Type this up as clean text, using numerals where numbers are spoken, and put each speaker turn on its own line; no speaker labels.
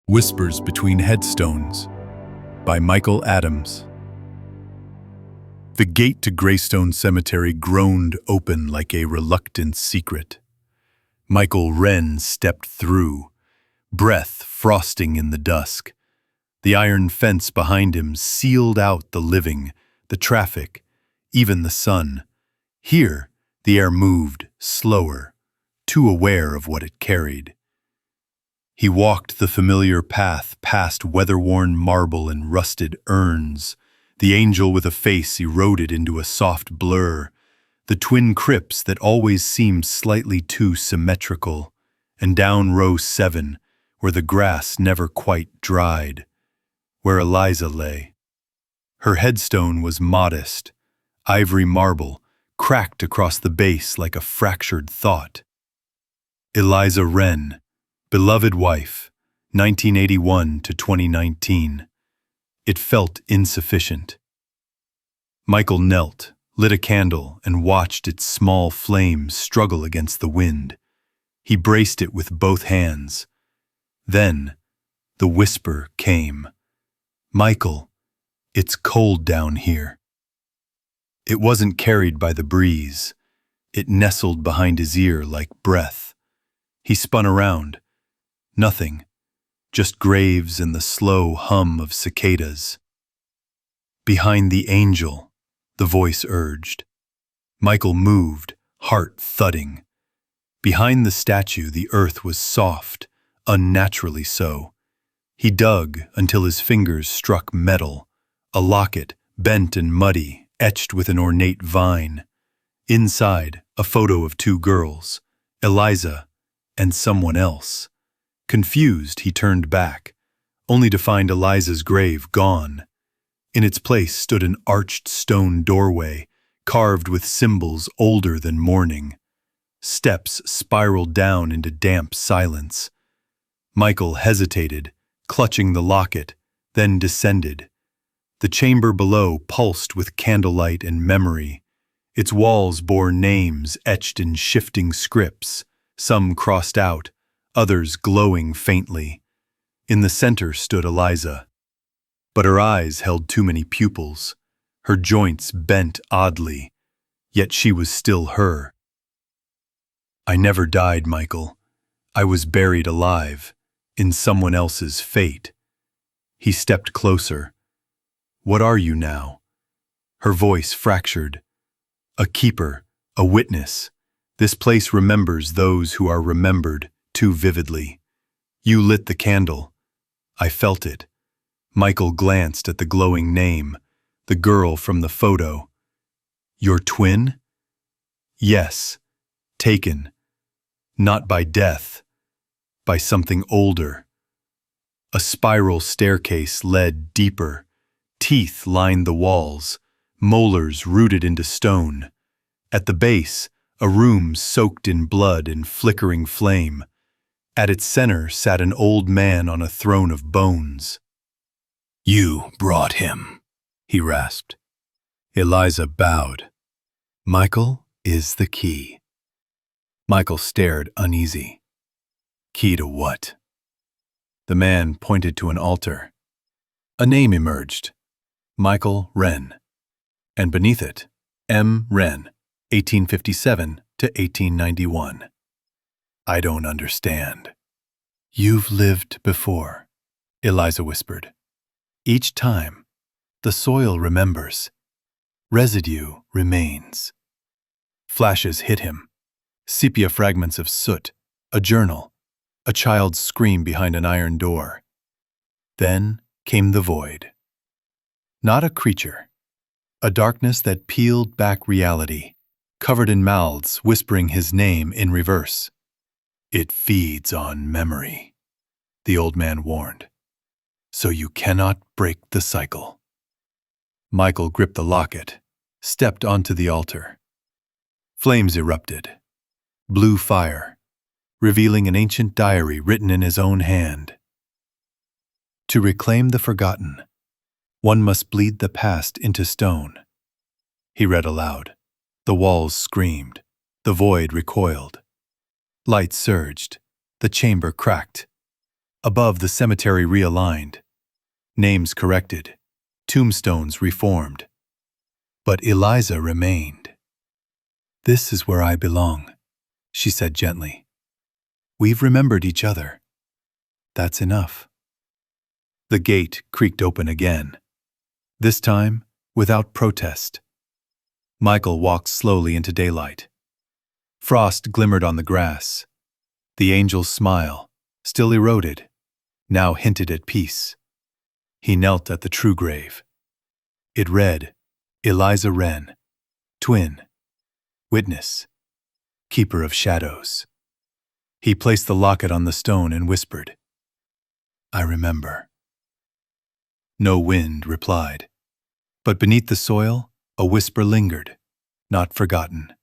Whispers Between Headstones by Michael Adams. The gate to Greystone Cemetery groaned open like a reluctant secret. Michael Wren stepped through, breath frosting in the dusk. The iron fence behind him sealed out the living, the traffic, even the sun. Here, the air moved slower, too aware of what it carried. He walked the familiar path past weatherworn marble and rusted urns, the angel with a face eroded into a soft blur, the twin crypts that always seemed slightly too symmetrical, and down row 7, where the grass never quite dried, where Eliza lay. Her headstone was modest, ivory marble, cracked across the base like a fractured thought. Eliza Wren, beloved wife, 1981 to 2019. It felt insufficient. Michael knelt, lit a candle, and watched its small flames struggle against the wind. He braced it with both hands. Then, the whisper came. "Michael, it's cold down here." It wasn't carried by the breeze. It nestled behind his ear like breath. He spun around. Nothing, just graves and the slow hum of cicadas. "Behind the angel," the voice urged. Michael moved, heart thudding. Behind the statue, the earth was soft, unnaturally so. He dug until his fingers struck metal, a locket, bent and muddy, etched with an ornate vine. Inside, a photo of two girls, Eliza and someone else. Confused, he turned back, only to find Eliza's grave gone. In its place stood an arched stone doorway, carved with symbols older than mourning. Steps spiraled down into damp silence. Michael hesitated, clutching the locket, then descended. The chamber below pulsed with candlelight and memory. Its walls bore names etched in shifting scripts, some crossed out, others glowing faintly. In the center stood Eliza. But her eyes held too many pupils. Her joints bent oddly, yet she was still her. "I never died, Michael. I was buried alive, in someone else's fate." He stepped closer. "What are you now?" Her voice fractured. "A keeper, a witness. This place remembers those who are remembered too vividly. You lit the candle. I felt it." Michael glanced at the glowing name, the girl from the photo. "Your twin?" "Yes, taken. Not by death, by something older." A spiral staircase led deeper. Teeth lined the walls, molars rooted into stone. At the base, a room soaked in blood and flickering flame. At its center sat an old man on a throne of bones. "You brought him," he rasped. Eliza bowed. "Michael is the key." Michael stared uneasy. "Key to what?" The man pointed to an altar. A name emerged. Michael Wren. And beneath it, M. Wren, 1857 to 1891. "I don't understand." "You've lived before," Eliza whispered. "Each time, the soil remembers. Residue remains." Flashes hit him. Sepia fragments of soot, a journal, a child's scream behind an iron door. Then came the void. Not a creature. A darkness that peeled back reality, covered in mouths whispering his name in reverse. "It feeds on memory," the old man warned. "So you cannot break the cycle." Michael gripped the locket, stepped onto the altar. Flames erupted. Blue fire, revealing an ancient diary written in his own hand. "To reclaim the forgotten, one must bleed the past into stone." He read aloud. The walls screamed. The void recoiled. Light surged. The chamber cracked. Above, the cemetery realigned. Names corrected. Tombstones reformed. But Eliza remained. "This is where I belong," she said gently. "We've remembered each other. That's enough." The gate creaked open again. This time, without protest. Michael walked slowly into daylight. Frost glimmered on the grass. The angel's smile, still eroded, now hinted at peace. He knelt at the true grave. It read, "Eliza Wren, twin, witness, keeper of shadows." He placed the locket on the stone and whispered, "I remember." No wind replied. But beneath the soil, a whisper lingered, not forgotten.